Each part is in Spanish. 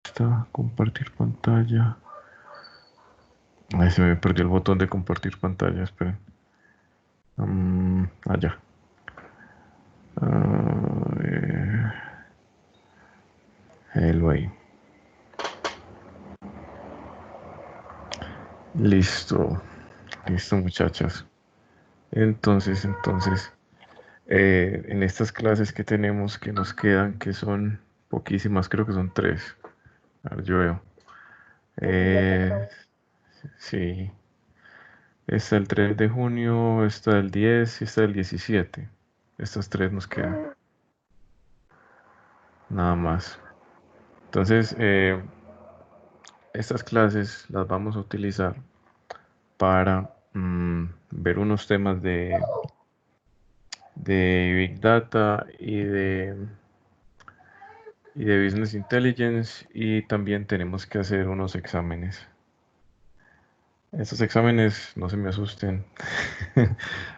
está? Compartir pantalla. Ay, se me perdió el botón de compartir pantalla, esperen. Allá. Hello ahí. Listo. Listo, muchachas. Entonces, en estas clases que tenemos que nos quedan, que son poquísimas, creo que son tres. A ver, yo veo. Eh, sí, está el 3 de junio, está el 10 y está el 17. Estas tres nos quedan, nada más. Entonces, estas clases las vamos a utilizar para ver unos temas de Big Data y de Business Intelligence, y también tenemos que hacer unos exámenes. Estos exámenes, no se me asusten,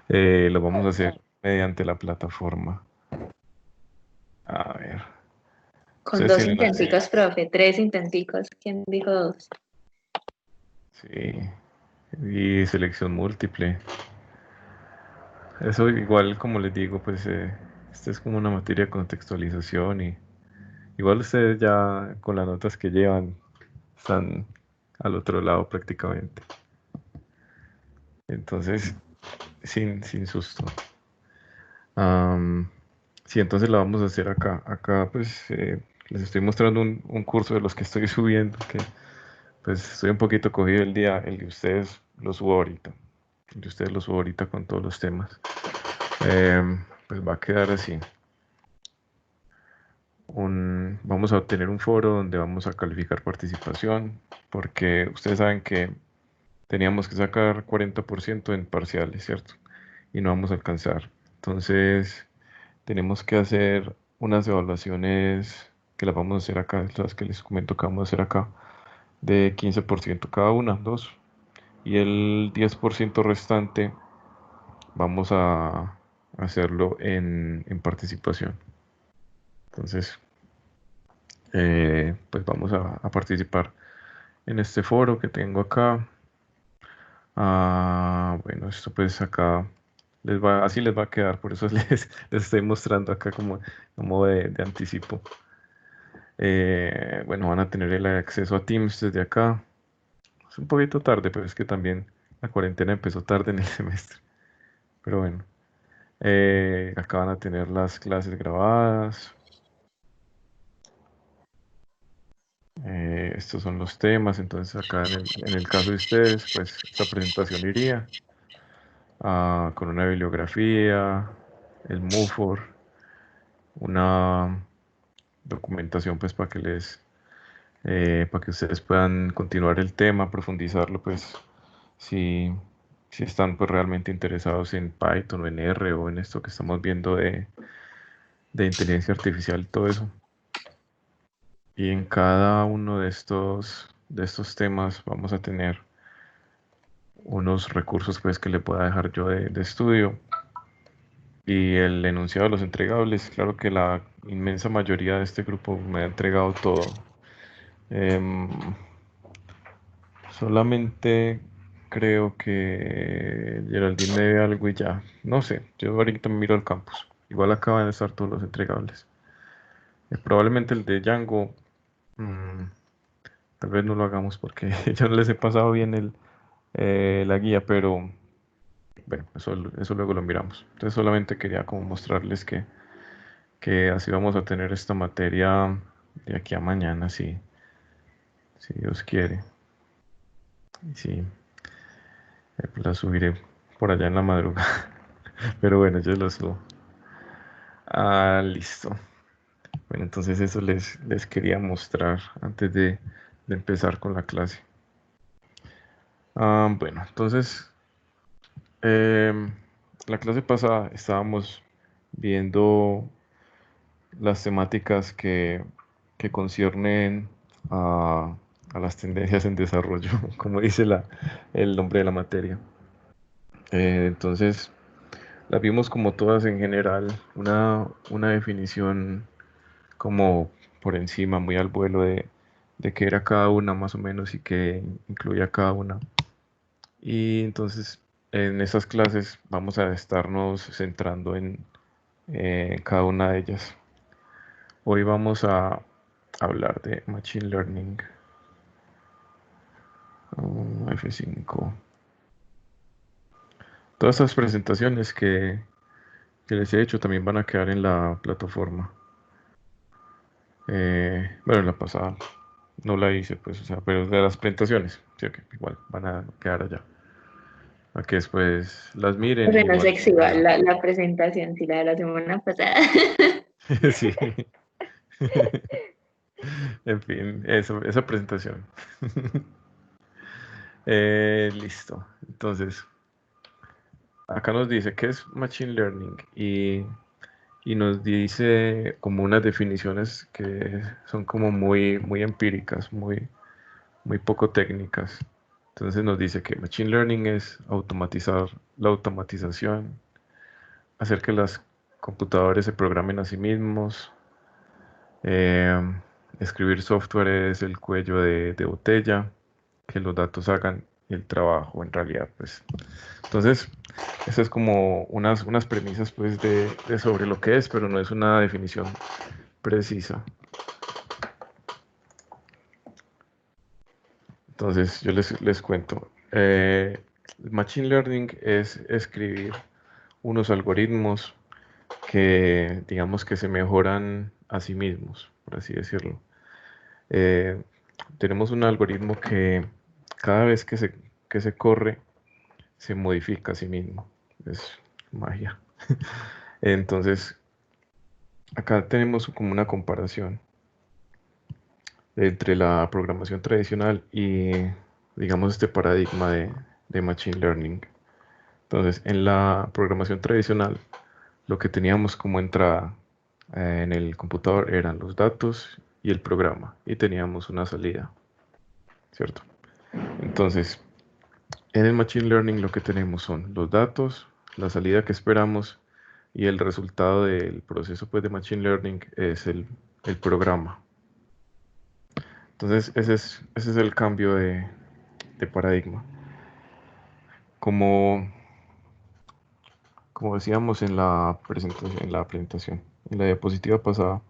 los vamos a hacer mediante la plataforma. A ver, Con ustedes dos tienen acceso. intenticos, profe, tres intenticos. ¿Quién dijo dos? Sí, y selección múltiple. Eso igual, como les digo, pues esta es como una materia de contextualización, y igual ustedes ya con las notas que llevan están al otro lado prácticamente. Entonces, sin susto. Am, sí, entonces la vamos a hacer acá. Acá pues les estoy mostrando un curso de los que estoy subiendo, que pues estoy un poquito cogido el día. El de ustedes lo subo ahorita. El de ustedes lo subo ahorita con todos los temas. Pues va a quedar así. Vamos a obtener un foro donde vamos a calificar participación, porque ustedes saben que teníamos que sacar 40% en parciales, ¿cierto? Y no vamos a alcanzar. Entonces, tenemos que hacer unas evaluaciones que las vamos a hacer acá, las que les comento que vamos a hacer acá, de 15% cada una, dos. Y el 10% restante vamos a hacerlo en participación. Entonces, pues vamos a participar en este foro que tengo acá. Bueno, esto pues acá así les va a quedar, por eso les estoy mostrando acá como de anticipo. Bueno, van a tener el acceso a Teams desde acá. Es un poquito tarde, pero es que también la cuarentena empezó tarde en el semestre. Pero bueno, acá van a tener las clases grabadas. Estos son los temas. Entonces acá en el caso de ustedes, pues esta presentación iría con una bibliografía, el MUFOR, una documentación pues para que ustedes puedan continuar el tema, profundizarlo, pues si, si están pues realmente interesados en Python o en R o en esto que estamos viendo de inteligencia artificial y todo eso. Y en cada uno de estos temas vamos a tener unos recursos pues que le pueda dejar yo de estudio. Y el enunciado de los entregables, claro que la inmensa mayoría de este grupo me ha entregado todo. Em, Solamente creo que Geraldine me debe algo y ya. No sé, yo ahorita me miro al campus. Igual acaban de estar todos los entregables. Probablemente el de Django, mm, tal vez no lo hagamos porque yo no les he pasado bien la guía, pero bueno, eso luego lo miramos. Entonces solamente quería como mostrarles que así vamos a tener esta materia de aquí a mañana, si Dios quiere. Y sí, pues la subiré por allá en la madrugada. Pero bueno, yo lo subo. Listo. Bueno, entonces eso les quería mostrar antes de empezar con la clase. Bueno, entonces em, la clase pasada estábamos viendo las temáticas que conciernen a las tendencias en desarrollo, como dice el nombre de la materia. Entonces, las vimos como todas en general, una definición como por encima, muy al vuelo de qué era cada una más o menos y qué incluía cada una. Y entonces en esas clases vamos a estarnos centrando en cada una de ellas. Hoy vamos a hablar de Machine Learning. F5. Todas estas presentaciones que les he hecho también van a quedar en la plataforma. Bueno, en la pasada no la hice, pues, o sea, pero de las presentaciones, sí, que igual van a quedar allá. A que después las miren y Bueno, igual sexy va pueden. la presentación, sí, la de la semana pasada. Sí. En fin, eso, esa presentación. Listo. Entonces, acá nos dice qué es Machine Learning y nos dice como unas definiciones que son como muy empíricas, muy poco técnicas. Entonces nos dice que Machine Learning es automatizar la automatización, hacer que las computadores se programen a sí mismos, eh, escribir software es el cuello de botella, que los datos hagan el trabajo en realidad, pues. Entonces, eso es como unas premisas pues de sobre lo que es, pero no es una definición precisa. Entonces, yo les cuento. Machine Learning es escribir unos algoritmos que, digamos, que se mejoran a sí mismos, por así decirlo. Eh, Tenemos un algoritmo que cada vez que se corre, se modifica a sí mismo. Es magia. Entonces, acá tenemos como una comparación entre la programación tradicional y, digamos, este paradigma de Machine Learning. Entonces, en la programación tradicional, lo que teníamos como entrada en el computador eran los datos y el programa, y teníamos una salida, ¿cierto? Entonces, en el Machine Learning lo que tenemos son los datos, la salida que esperamos y el resultado del proceso pues, de Machine Learning es el programa. Entonces, ese es el cambio de paradigma. Como, como decíamos en la diapositiva pasada,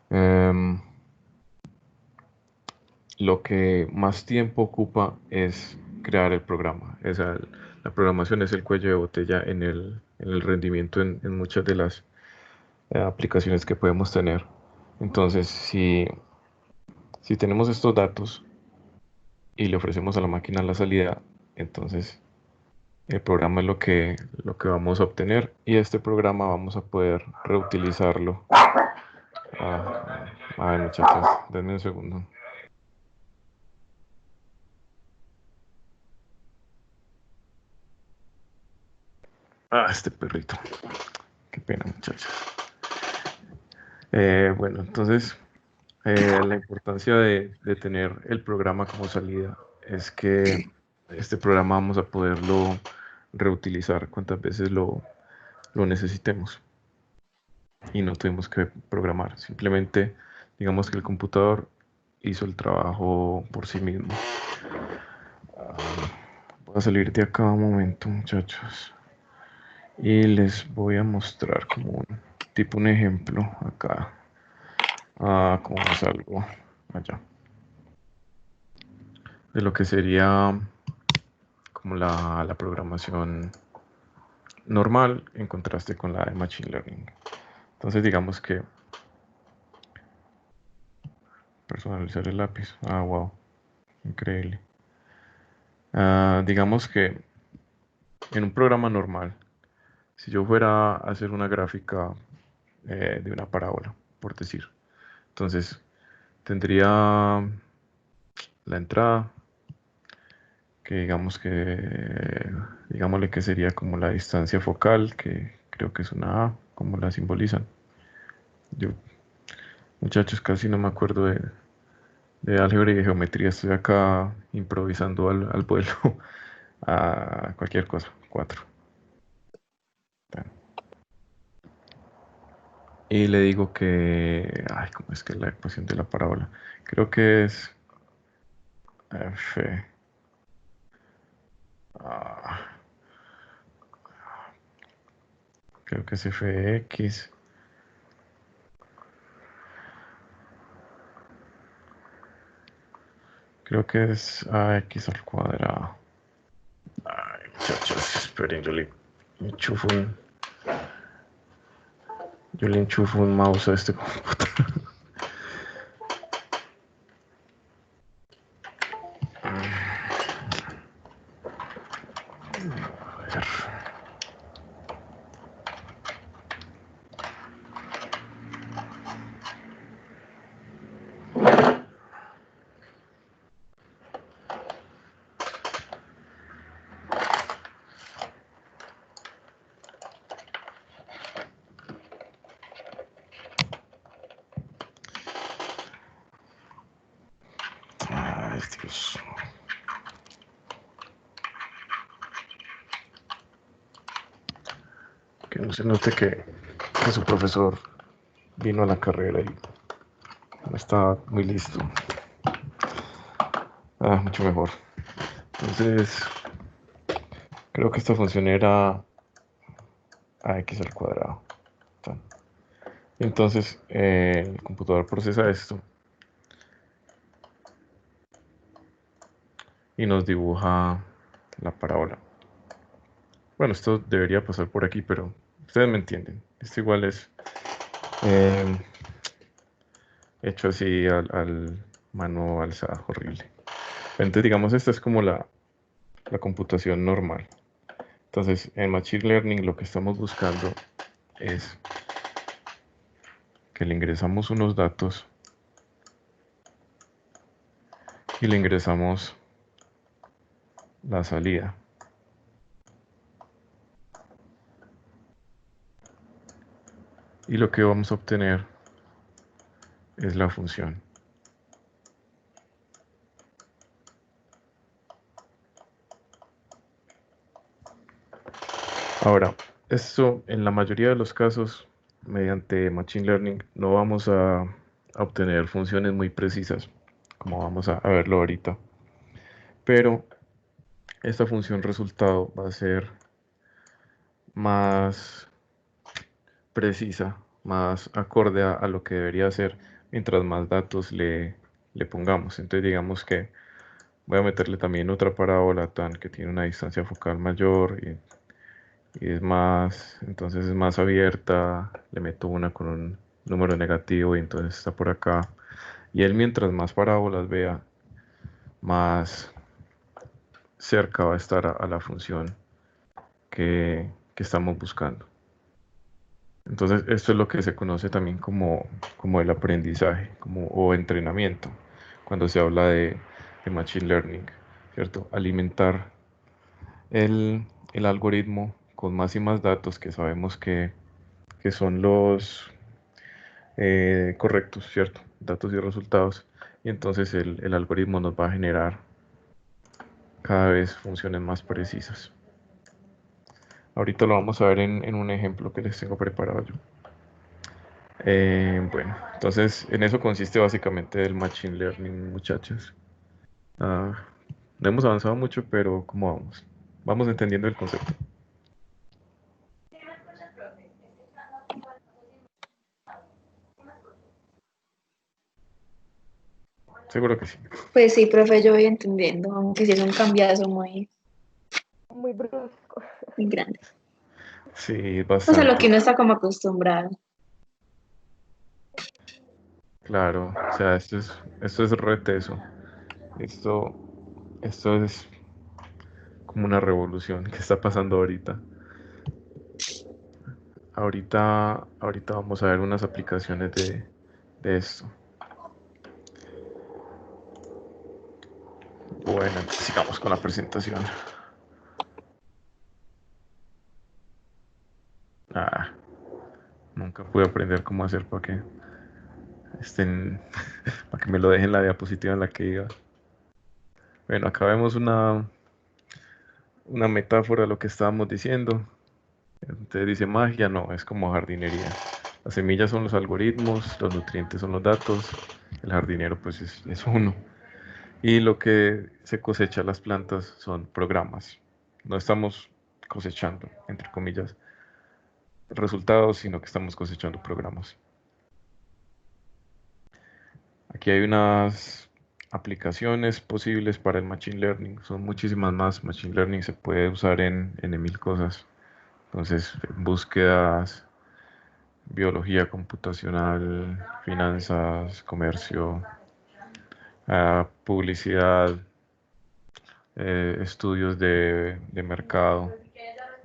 em, lo que más tiempo ocupa es crear el programa. La programación es el cuello de botella en el rendimiento en muchas de las aplicaciones que podemos tener. Entonces, si tenemos estos datos y le ofrecemos a la máquina la salida, entonces el programa es lo que vamos a obtener y este programa vamos a poder reutilizarlo. Ay, muchachos, denme un segundo. Este perrito. Qué pena, muchachos. Bueno, entonces la importancia de tener el programa como salida es que este programa vamos a poderlo reutilizar cuantas veces lo necesitemos y no tuvimos que programar. Simplemente, digamos que el computador hizo el trabajo por sí mismo. Voy a salir de acá un momento, muchachos, y les voy a mostrar como un ejemplo acá. Cómo salgo allá. De lo que sería como la programación normal en contraste con la de Machine Learning. Entonces digamos que personalizar el lápiz. Wow, increíble. Digamos que en un programa normal, si yo fuera a hacer una gráfica de una parábola, por decir, entonces tendría la entrada, que digámosle que sería como la distancia focal, que creo que es una A, como la simbolizan. Yo, muchachos, casi no me acuerdo de álgebra y de geometría, estoy acá improvisando al vuelo a cualquier cosa, 4. Y le digo que, ay, ¿cómo es que la ecuación de la parábola? Creo que es F. Ah, creo que es f de x. Creo que es ax al cuadrado. Ay, muchachos, esperen, enchufo un, yo le enchufo un mouse a este computador. A ver. Ay, Dios. Que no se note que su profesor vino a la carrera y no estaba muy listo. Mucho mejor. Entonces, creo que esta función era ax al cuadrado. Entonces, el computador procesa esto y nos dibuja la parábola. Bueno, esto debería pasar por aquí, pero ustedes me entienden. Esto igual es eh, hecho así al mano alzada, horrible. Entonces, digamos, esta es como la computación normal. Entonces, en Machine Learning lo que estamos buscando es que le ingresamos unos datos y le ingresamos la salida. Y lo que vamos a obtener es la función. Ahora, esto en la mayoría de los casos, mediante Machine Learning, no vamos a obtener funciones muy precisas, como vamos a verlo ahorita. Pero esta función resultado va a ser más precisa, más acorde a lo que debería ser mientras más datos le pongamos. Entonces digamos que voy a meterle también otra parábola tan que tiene una distancia focal mayor y es más, entonces es más abierta, le meto una con un número negativo y entonces está por acá. Y él mientras más parábolas vea, más cerca va a estar a la función que estamos buscando. Entonces esto es lo que se conoce también como el aprendizaje o entrenamiento, cuando se habla de Machine Learning, ¿cierto? Alimentar el algoritmo con más y más datos que sabemos que son los correctos, ¿cierto? Datos y resultados. Y entonces el algoritmo nos va a generar cada vez funciones más precisas. Ahorita lo vamos a ver en un ejemplo que les tengo preparado yo. Bueno, entonces en eso consiste básicamente el Machine Learning, muchachos. Ah, no hemos avanzado mucho, pero ¿cómo vamos? Vamos entendiendo el concepto. Seguro que sí. Pues sí, profe, yo voy entendiendo, aunque sí es un cambiazo muy brusco, muy grande. Sí, Pues a lo que bastante. uno está como acostumbrado. Claro, o sea, esto es re teso. Esto, esto es como una revolución que está pasando ahorita. Ahorita vamos a ver unas aplicaciones de esto. Bueno, entonces sigamos con la presentación. Ah, nunca pude aprender cómo hacer estén, para que me lo dejen la diapositiva en la que iba. Bueno, acá vemos una metáfora de lo que estábamos diciendo. Entonces dice magia, no, es como jardinería. Las semillas son los algoritmos, los nutrientes son los datos, el jardinero pues es uno. Y lo que se cosecha las plantas son programas. No estamos cosechando, entre comillas, resultados, sino que estamos cosechando programas. Aquí hay unas aplicaciones posibles para el Machine Learning. Son muchísimas más. Machine Learning se puede usar en mil cosas. Entonces, búsquedas, biología computacional, finanzas, comercio, publicidad, estudios de mercado,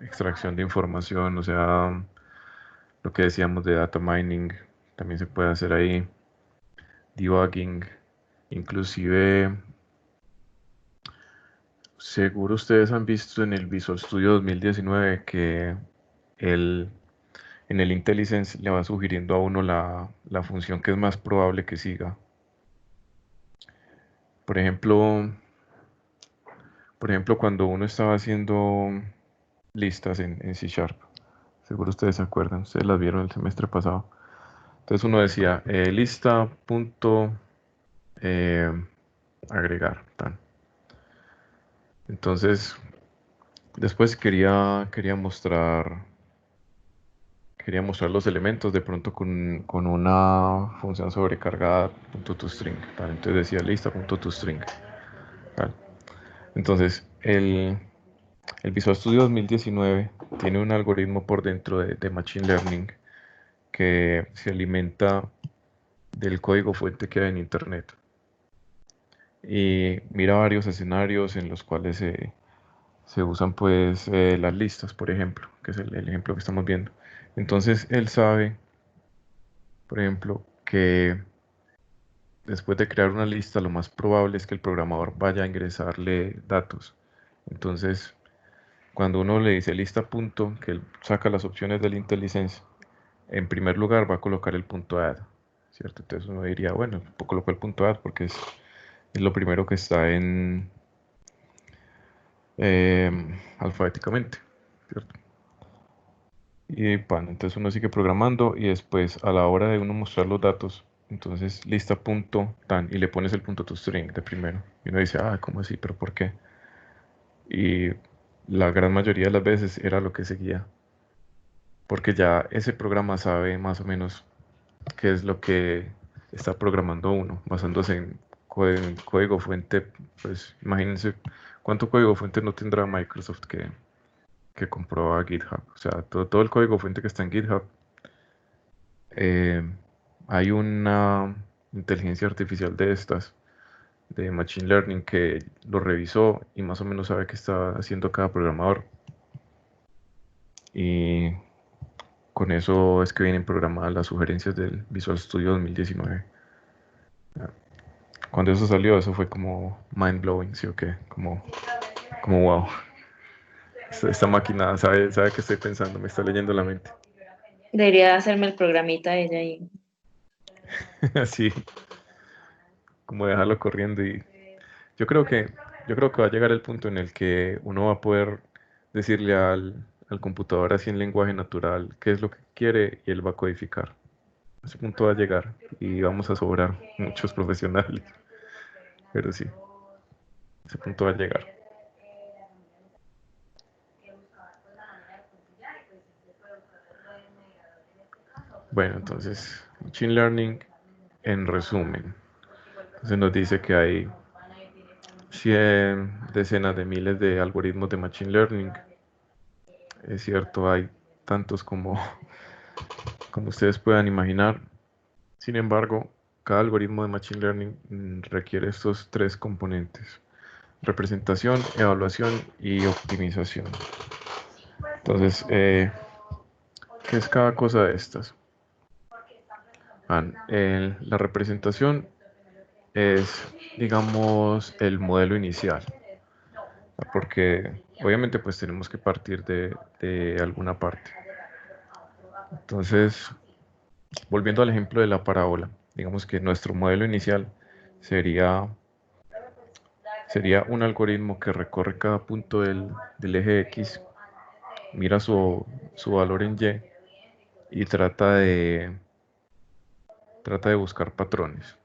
extracción de información, o sea, lo que decíamos de data mining, también se puede hacer ahí, debugging, inclusive, seguro ustedes han visto en el Visual Studio 2019 que el, en el IntelliSense le va sugiriendo a uno la función que es más probable que siga. Por ejemplo, cuando uno estaba haciendo listas en C Sharp, seguro ustedes se acuerdan, ustedes las vieron el semestre pasado. Entonces uno decía lista punto eh, agregar, tan. Entonces después quería mostrar los elementos de pronto con una función sobrecargada .toString, tal. Entonces decía lista punto toString, tal. Entonces el Visual Studio 2019 tiene un algoritmo por dentro de Machine Learning que se alimenta del código fuente que hay en Internet y mira varios escenarios en los cuales se usan pues las listas, por ejemplo, que es el ejemplo que estamos viendo. Entonces él sabe, por ejemplo, que después de crear una lista, lo más probable es que el programador vaya a ingresarle datos. Entonces, cuando uno le dice lista punto, que él saca las opciones del IntelliSense, en primer lugar va a colocar el punto add, ¿cierto? Entonces uno diría, bueno, colocó el punto add porque es lo primero que está alfabéticamente, ¿cierto? Y pan, entonces uno sigue programando y después a la hora de uno mostrar los datos, entonces lista punto tan y le pones el punto toString de primero. Y uno dice, ah, ¿cómo así? ¿Pero por qué? Y la gran mayoría de las veces era lo que seguía, porque ya ese programa sabe más o menos qué es lo que está programando uno, basándose en código fuente. Pues imagínense cuánto código fuente no tendrá Microsoft que compró a GitHub. O sea, todo el código fuente que está en GitHub, eh, hay una inteligencia artificial de estas, de Machine Learning, que lo revisó y más o menos sabe qué está haciendo cada programador. Y con eso es que vienen programadas las sugerencias del Visual Studio 2019. Cuando eso salió, eso fue como mind blowing, ¿sí o qué? Como wow. Esta máquina sabe qué estoy pensando, me está leyendo la mente. Debería hacerme el programita ella y Así, como dejarlo corriendo. Y yo creo que, yo creo que va a llegar el punto en el que uno va a poder decirle al computador así en lenguaje natural qué es lo que quiere y él va a codificar. Ese punto va a llegar y vamos a sobrar muchos profesionales. Pero sí, ese punto va a llegar. Bueno, entonces, Machine Learning en resumen. Entonces nos dice que hay 100 decenas de miles de algoritmos de Machine Learning. Es cierto, hay tantos como ustedes puedan imaginar. Sin embargo, cada algoritmo de Machine Learning requiere estos tres componentes: representación, evaluación y optimización. Entonces, ¿qué es cada cosa de estas? La representación es, digamos, el modelo inicial, porque obviamente pues tenemos que partir de alguna parte. Entonces, volviendo al ejemplo de la parábola, digamos que nuestro modelo inicial sería, sería un algoritmo que recorre cada punto del eje X, mira su valor en Y y trata de buscar patrones.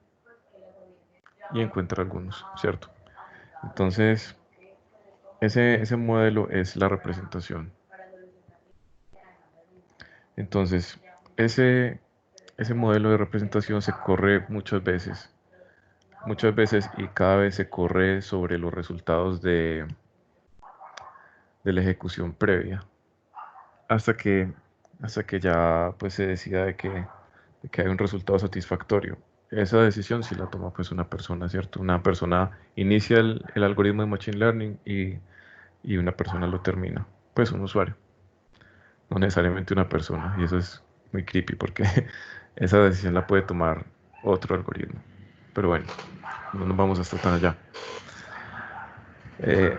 y encuentra algunos, ¿cierto? Entonces, ese modelo es la representación. Entonces, ese modelo de representación se corre muchas veces y cada vez se corre sobre los resultados de la ejecución previa, hasta que, hasta que ya pues se decida de que hay un resultado satisfactorio. Esa decisión sí la toma pues una persona, ¿cierto? Una persona inicia el algoritmo de Machine Learning y una persona lo termina, pues un usuario, no necesariamente una persona, y eso es muy creepy porque esa decisión la puede tomar otro algoritmo. Pero bueno, no nos vamos hasta tan allá. Eh,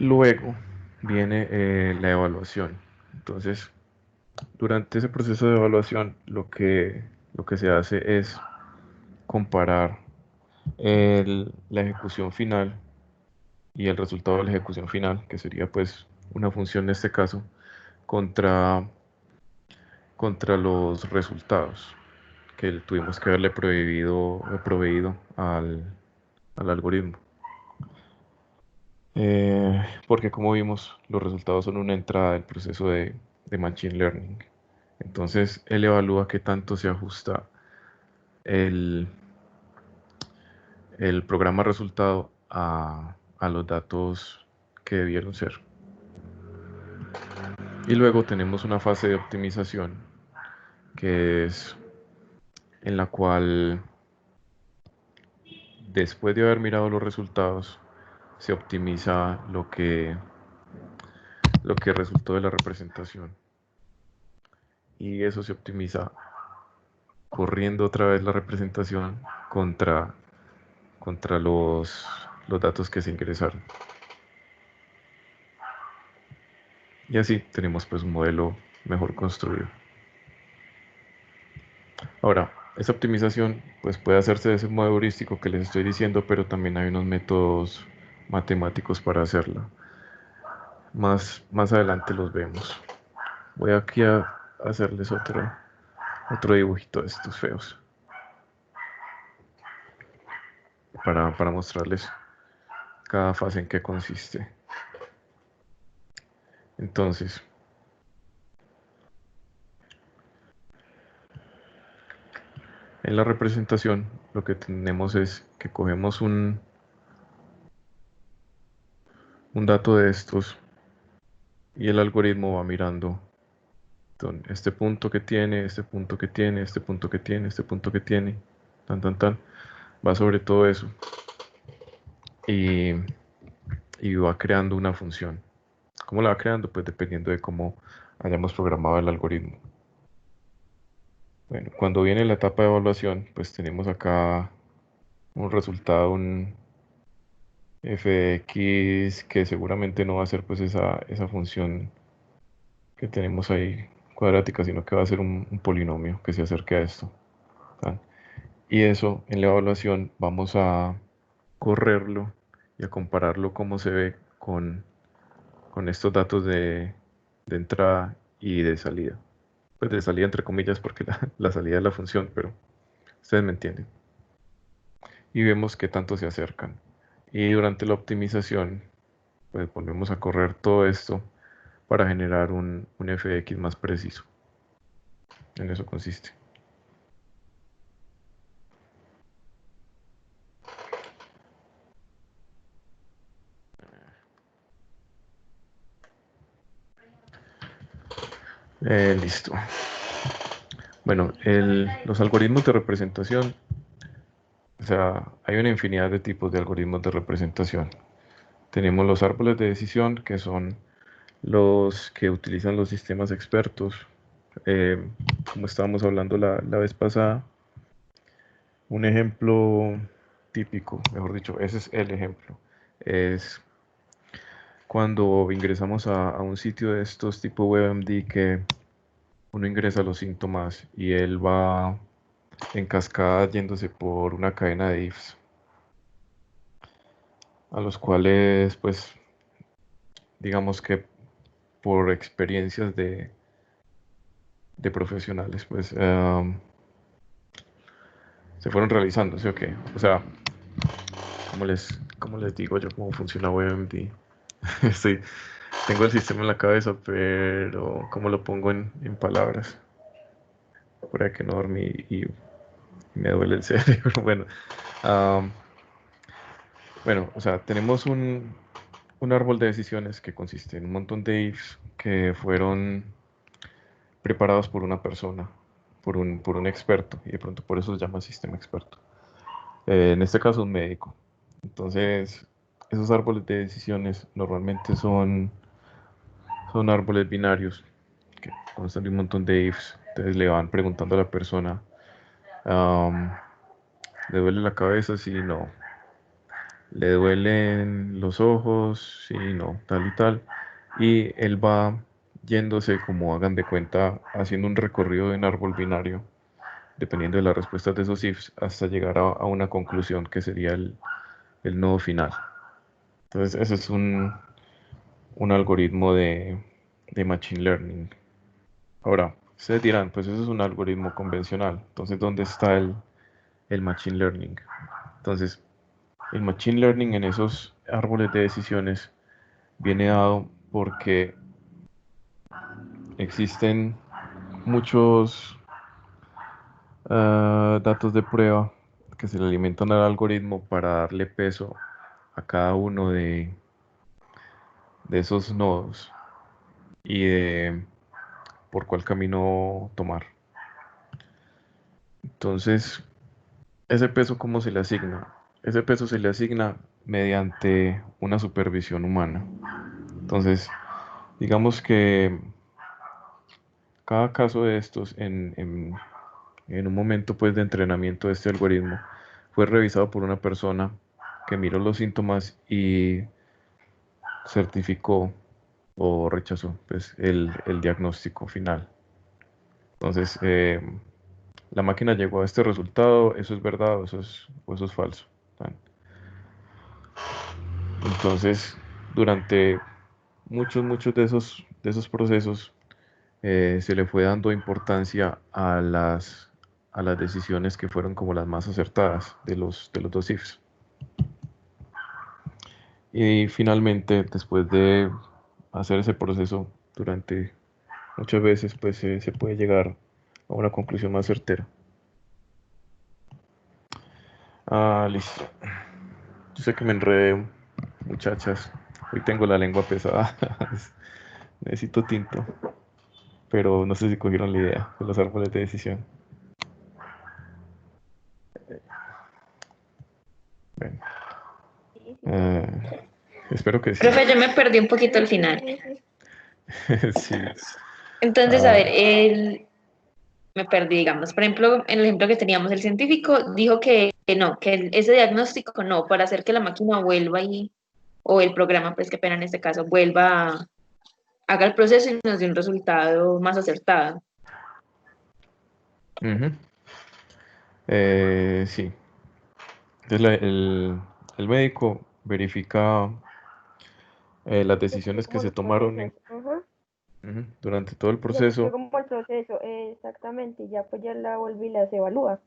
Luego viene la evaluación. Entonces, durante ese proceso de evaluación, lo que se hace es comparar la ejecución final y el resultado de la ejecución final, que sería pues una función en este caso, contra, contra los resultados que tuvimos que haberle proveído al algoritmo. Porque como vimos, los resultados son una entrada del proceso de Machine Learning. Entonces, él evalúa qué tanto se ajusta el, el programa resultado a los datos que debieron ser. Y luego tenemos una fase de optimización, que es en la cual, después de haber mirado los resultados, se optimiza lo que resultó de la representación. Y eso se optimiza corriendo otra vez la representación contra, contra los datos que se ingresaron. Y así tenemos pues un modelo mejor construido. Ahora, esa optimización pues puede hacerse de ese modo heurístico que les estoy diciendo, pero también hay unos métodos matemáticos para hacerla. Más adelante los vemos. Voy aquí a hacerles otro dibujito de estos feos para mostrarles cada fase en qué consiste. Entonces, en la representación lo que tenemos es que cogemos un dato de estos y el algoritmo va mirando este punto que tiene, este punto que tiene, este punto que tiene, este punto que tiene, tan, va sobre todo eso y, y va creando una función. ¿Cómo la va creando? Pues dependiendo de cómo hayamos programado el algoritmo. Bueno, cuando viene la etapa de evaluación, pues tenemos acá un resultado, un f de x que seguramente no va a ser pues esa función que tenemos ahí cuadrática, sino que va a ser un polinomio que se acerque a esto. ¿Tan? Y eso en la evaluación vamos a correrlo y a compararlo cómo se ve con estos datos de entrada y de salida. Pues de salida entre comillas porque la salida es la función, pero ustedes me entienden. Y vemos qué tanto se acercan. Y durante la optimización, pues volvemos a correr todo esto para generar un fx más preciso. En eso consiste. Listo. Bueno, los algoritmos de representación, o sea, hay una infinidad de tipos de algoritmos de representación. Tenemos los árboles de decisión, que son los que utilizan los sistemas expertos. Como estábamos hablando la vez pasada, un ejemplo típico, mejor dicho, ese es el ejemplo, es cuando ingresamos a un sitio de estos tipo WebMD que uno ingresa los síntomas y él va en cascada yéndose por una cadena de ifs, a los cuales, pues, digamos que por experiencias de profesionales, pues, se fueron realizando, ¿sí o qué? O sea, cómo les digo yo cómo funciona WebMD? Estoy, tengo el sistema en la cabeza, pero ¿cómo lo pongo en palabras? Para que no dormí y me duele el cerebro. Bueno, am, bueno, o sea, tenemos un árbol de decisiones que consiste en un montón de ifs que fueron preparados por una persona, por un experto, y de pronto por eso se llama sistema experto. En este caso, un médico. Entonces, esos árboles de decisiones normalmente son árboles binarios que constan de un montón de ifs. Entonces le van preguntando a la persona, am, ¿le duele la cabeza? Sí, no. ¿Le duelen los ojos? Sí, no, tal y tal. Y él va yéndose, como hagan de cuenta, haciendo un recorrido de un árbol binario, dependiendo de las respuestas de esos ifs, hasta llegar a una conclusión que sería el nodo final. Entonces, ese es un algoritmo de Machine Learning. Ahora, ustedes dirán, pues eso es un algoritmo convencional. Entonces, ¿dónde está el Machine Learning? Entonces, el Machine Learning en esos árboles de decisiones viene dado porque existen muchos datos de prueba que se le alimentan al algoritmo para darle peso a cada uno de esos nodos y de por cuál camino tomar. Entonces, ese peso, ¿cómo se le asigna? Ese peso se le asigna mediante una supervisión humana. Entonces, digamos que cada caso de estos en un momento pues de entrenamiento de este algoritmo fue revisado por una persona que miró los síntomas y certificó o rechazó pues el diagnóstico final. Entonces, la máquina llegó a este resultado, eso es verdad o eso es falso. Entonces, durante muchos de esos procesos se le fue dando importancia a las decisiones que fueron como las más acertadas de los dos ifs. Y finalmente, después de hacer ese proceso durante muchas veces, pues se puede llegar a una conclusión más certera. Ah, listo. Yo sé que me enredé, muchachas. Hoy tengo la lengua pesada. Necesito tinto. Pero no sé si cogieron la idea de los árboles de decisión. Bueno, Sí, sí, eh, espero que sí. profe, yo me perdí un poquito al final. Sí. Entonces, a ver, Ah, me perdí, digamos. Por ejemplo, en el ejemplo que teníamos, el científico dijo que no, que ese diagnóstico no, para hacer que la máquina vuelva y, o el programa, pues qué pena en este caso, haga el proceso y nos dé un resultado más acertado. ujú. Sí. Entonces el médico verifica las Que sigue decisiones que como se el tomaron proceso. Ajá. durante todo el Ya que sigue proceso. como el proceso, exactamente, y ya pues ya la vuelve y las evalúa,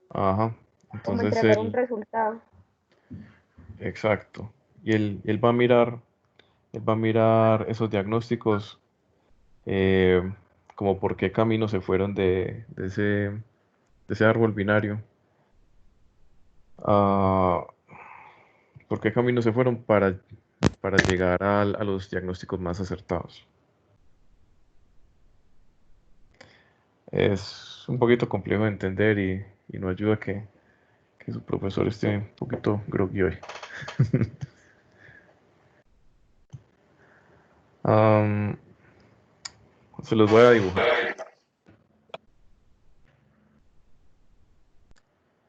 Ajá. como Entonces entregar un él, resultado. exacto. Y él va a mirar esos diagnósticos, eh, como por qué camino se fueron de ese árbol binario. Ah, por qué camino se fueron para llegar a los diagnósticos más acertados. Es un poquito complejo de entender y no ayuda que su profesor esté un poquito groggy hoy. Am, se los voy a dibujar.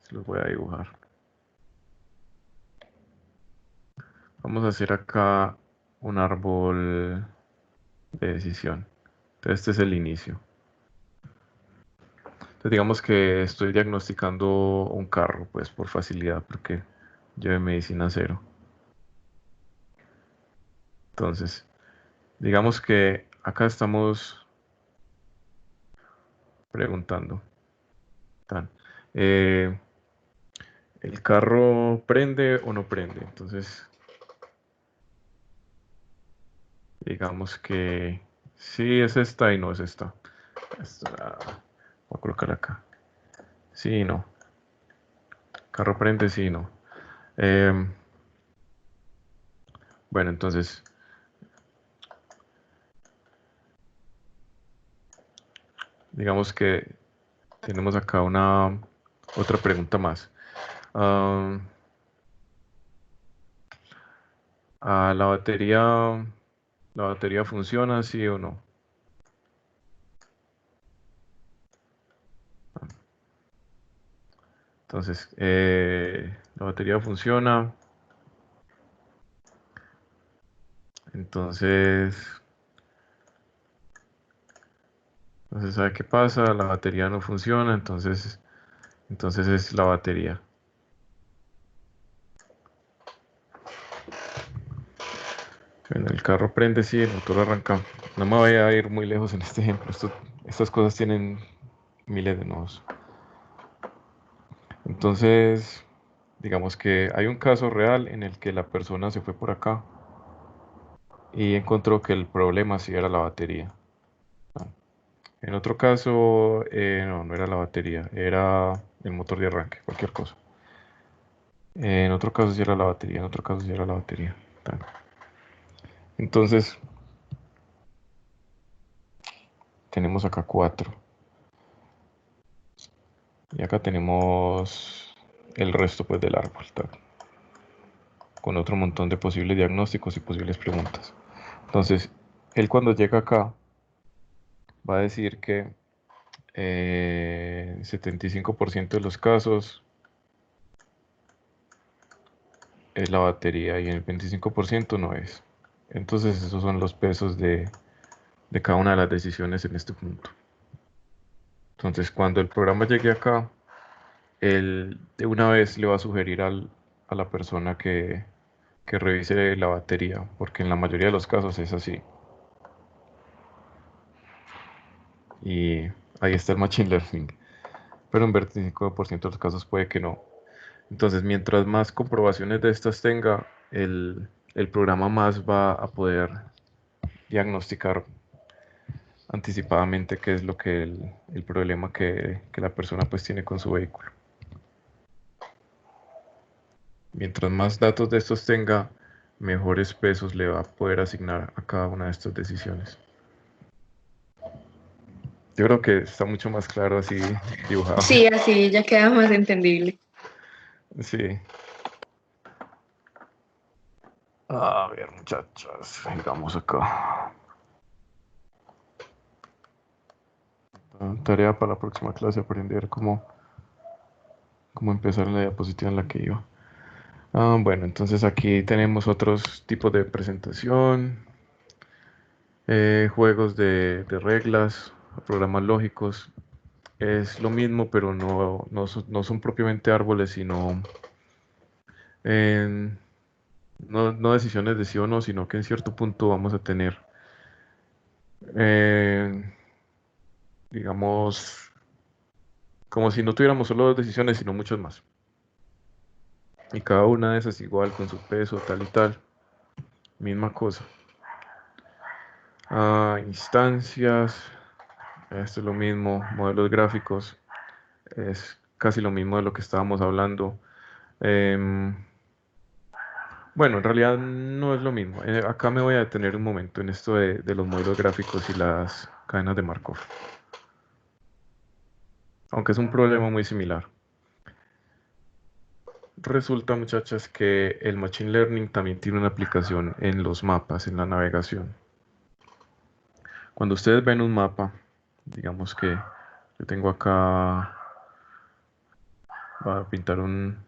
Se los voy a dibujar. Vamos a hacer acá un árbol de decisión. Entonces, este es el inicio. Entonces, digamos que estoy diagnosticando un carro, pues por facilidad, porque yo de medicina cero. Entonces, digamos que acá estamos preguntando. Tan, eh, ¿El carro prende o no prende? Entonces, digamos que sí es esta y no es esta. Voy a colocar acá. Sí y no. Carro prende, sí y no. Em, bueno, entonces, digamos que tenemos acá una otra pregunta más. Ah, la batería funciona, sí o no? Entonces, la batería funciona. Entonces, ¿sabe qué pasa? La batería no funciona, entonces es la batería. Bueno, el carro prende, sí, el motor arranca. No me voy a ir muy lejos en este ejemplo. Estas cosas tienen miles de nodos. Entonces, digamos que hay un caso real en el que la persona se fue por acá y encontró que el problema sí era la batería. Ah, En otro caso, no, no era la batería, era el motor de arranque, cualquier cosa. En otro caso sí era la batería, en otro caso sí era la batería. Tal. Entonces, tenemos acá cuatro. Y acá tenemos el resto pues del árbol, tal, con otro montón de posibles diagnósticos y posibles preguntas. Entonces, él cuando llega acá va a decir que 75% de los casos es la batería y en el 25% no es. Entonces, esos son los pesos de cada una de las decisiones en este punto. Entonces, cuando el programa llegue acá, él de una vez le va a sugerir a la persona que revise la batería, porque en la mayoría de los casos es así. Y ahí está el Machine Learning. Pero en 25% de los casos puede que no. Entonces, mientras más comprobaciones de estas tenga, el programa más va a poder diagnosticar anticipadamente qué es lo que el problema que la persona pues tiene con su vehículo. Mientras más datos de estos tenga, mejores pesos le va a poder asignar a cada una de estas decisiones. Yo creo que está mucho más claro así dibujado. Sí, así ya queda más entendible. Sí. A ver, muchachas, sigamos acá. Tarea para la próxima clase, aprender cómo empezar en la diapositiva en la que iba. Bueno, entonces aquí tenemos otros tipos de presentación, juegos de reglas, programas lógicos. Es lo mismo, pero no son propiamente árboles, sino en- no decisiones de sí o no, sino que en cierto punto vamos a tener, eh, digamos, como si no tuviéramos solo dos decisiones, sino muchos más. Y cada una de esas igual con su peso, tal y tal, misma cosa. Instancias, esto es lo mismo, modelos gráficos, es casi lo mismo de lo que estábamos hablando. Em, bueno, en realidad no es lo mismo. Acá me voy a detener un momento en esto de los modelos gráficos y las cadenas de Markov, aunque es un problema muy similar. Resulta, muchachas, que el Machine Learning también tiene una aplicación en los mapas, en la navegación. Cuando ustedes ven un mapa, digamos que yo tengo acá, voy a pintar un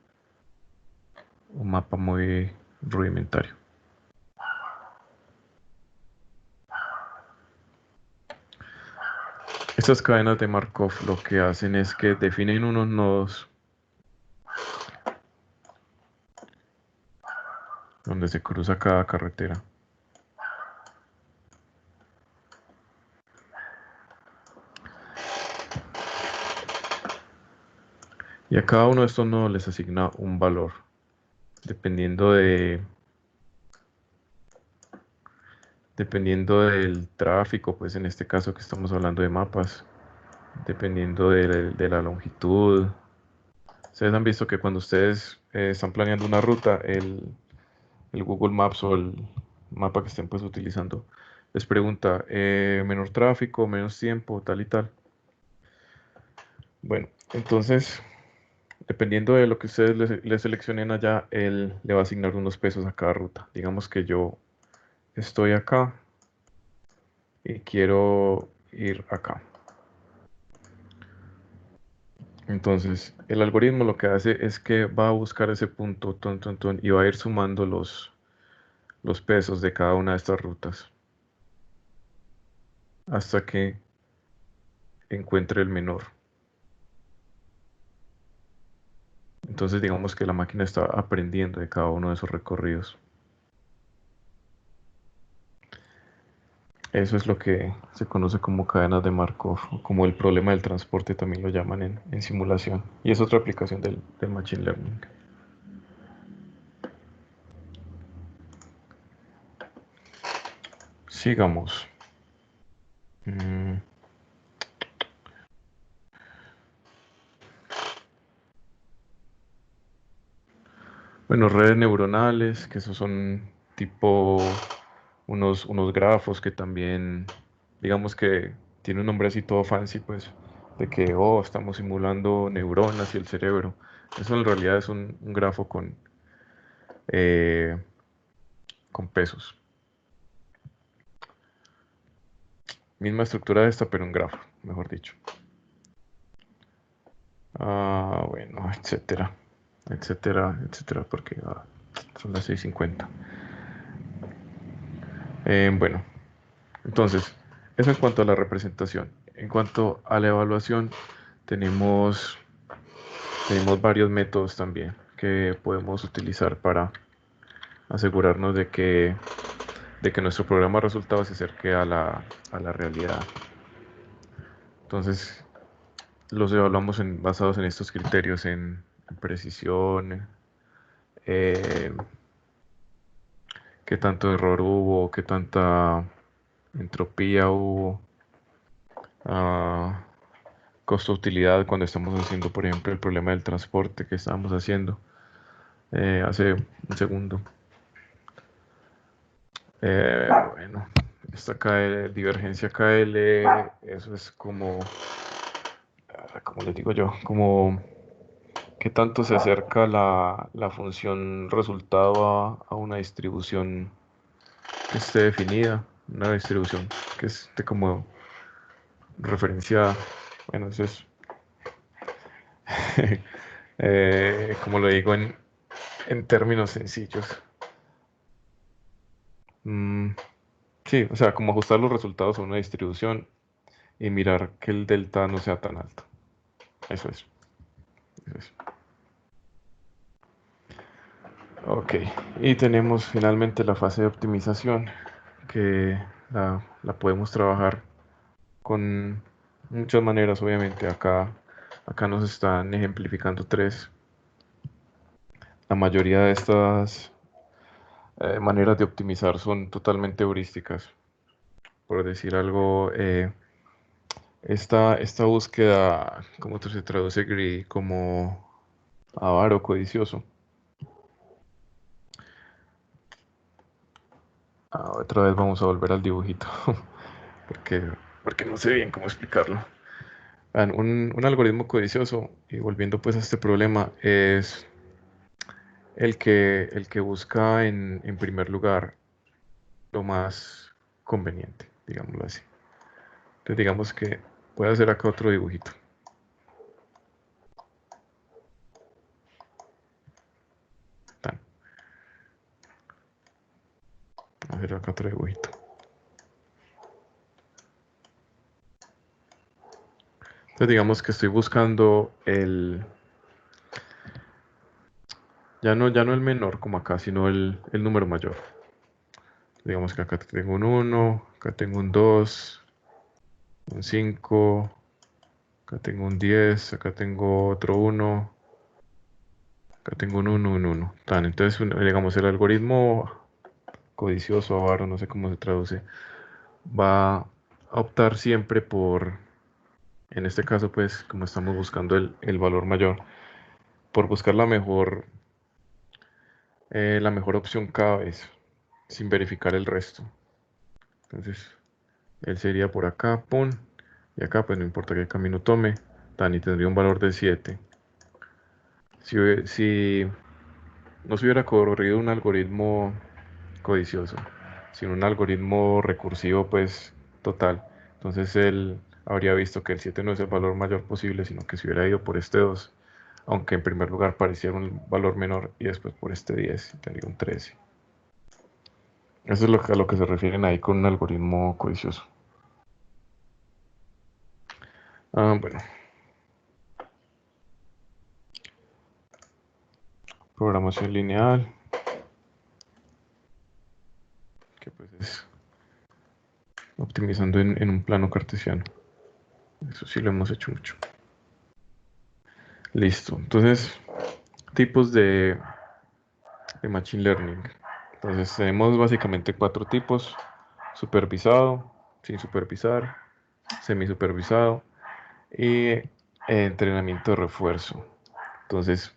mapa muy rudimentario. Estas cadenas de Markov lo que hacen es que definen unos nodos donde se cruza cada carretera. Y a cada uno de estos nodos les asigna un valor, dependiendo del tráfico, pues en este caso que estamos hablando de mapas, dependiendo de la longitud. Ustedes han visto que cuando ustedes están planeando una ruta, el Google Maps o el mapa que estén pues utilizando, les pregunta menor tráfico, menos tiempo, tal y tal. Bueno, entonces, dependiendo de lo que ustedes le seleccionen allá, él le va a asignar unos pesos a cada ruta. Digamos que yo estoy acá y quiero ir acá. Entonces, el algoritmo lo que hace es que va a buscar ese punto, y va a ir sumando los pesos de cada una de estas rutas hasta que encuentre el menor. Entonces, digamos que la máquina está aprendiendo de cada uno de esos recorridos. Eso es lo que se conoce como cadenas de Markov, o como el problema del transporte también lo llaman en simulación. Y es otra aplicación del Machine Learning. Sigamos. Bueno, redes neuronales, que esos son tipo unos grafos que también, digamos que tiene un nombre así todo fancy, pues, de que, estamos simulando neuronas y el cerebro. Eso en realidad es un grafo eh, con pesos. Misma estructura de esta, pero un grafo, mejor dicho. Bueno, etcétera, etcétera, etcétera, porque son las 6:50. Bueno, entonces, eso en cuanto a la representación. En cuanto a la evaluación, tenemos varios métodos también que podemos utilizar para asegurarnos de que nuestro programa de resultados se acerque a la realidad. Entonces, los evaluamos basados en estos criterios, en precisión, qué tanto error hubo, qué tanta entropía hubo, costo-utilidad cuando estamos haciendo, por ejemplo, el problema del transporte que estábamos haciendo hace un segundo. Bueno, esta divergencia KL, eso es como les digo yo, como qué tanto se acerca la función resultado a una distribución que esté definida, una distribución que esté como referenciada. Bueno, eso es, como lo digo en términos sencillos. Sí, o sea, como ajustar los resultados a una distribución y mirar que el delta no sea tan alto. Eso es. Eso es. Ok, y tenemos finalmente la fase de optimización, que la podemos trabajar con muchas maneras, obviamente. Acá nos están ejemplificando tres. La mayoría de estas maneras de optimizar son totalmente heurísticas. Por decir algo, esta búsqueda, ¿cómo se traduce greedy? Como avaro, codicioso. Otra vez vamos a volver al dibujito, porque, porque no sé bien cómo explicarlo. Vean, un algoritmo codicioso, y volviendo pues a este problema, es el que busca en primer lugar lo más conveniente, digámoslo así. Entonces digamos que voy a hacer acá otro dibujito. Tan. Voy a hacer acá otro dibujito. Entonces digamos que estoy buscando ya no el menor como acá, sino el número mayor. Digamos que acá tengo un 1, acá tengo un 2, un 5, acá tengo un 10, acá tengo otro 1, Acá tengo un 1, un 1. Tan, entonces, digamos, el algoritmo codicioso, avaro, no sé cómo se traduce, va a optar siempre por, en este caso, pues, como estamos buscando el valor mayor, por buscar la mejor opción cada vez, sin verificar el resto. Entonces, él sería por acá, pum, y acá, pues no importa qué camino tome, tan, y tendría un valor de 7. Si no se hubiera corrido un algoritmo codicioso, sino un algoritmo recursivo, pues total. Entonces él habría visto que el 7 no es el valor mayor posible, sino que se hubiera ido por este 2, aunque en primer lugar pareciera un valor menor, y después por este 10, y tendría un 13. Eso es a lo que se refieren ahí con un algoritmo codicioso. Bueno, programación lineal, que pues es optimizando en un plano cartesiano. Eso sí lo hemos hecho mucho. Listo. Entonces, tipos de Machine Learning. Entonces, tenemos básicamente 4 tipos: supervisado, sin supervisar, semisupervisado y entrenamiento de refuerzo. Entonces,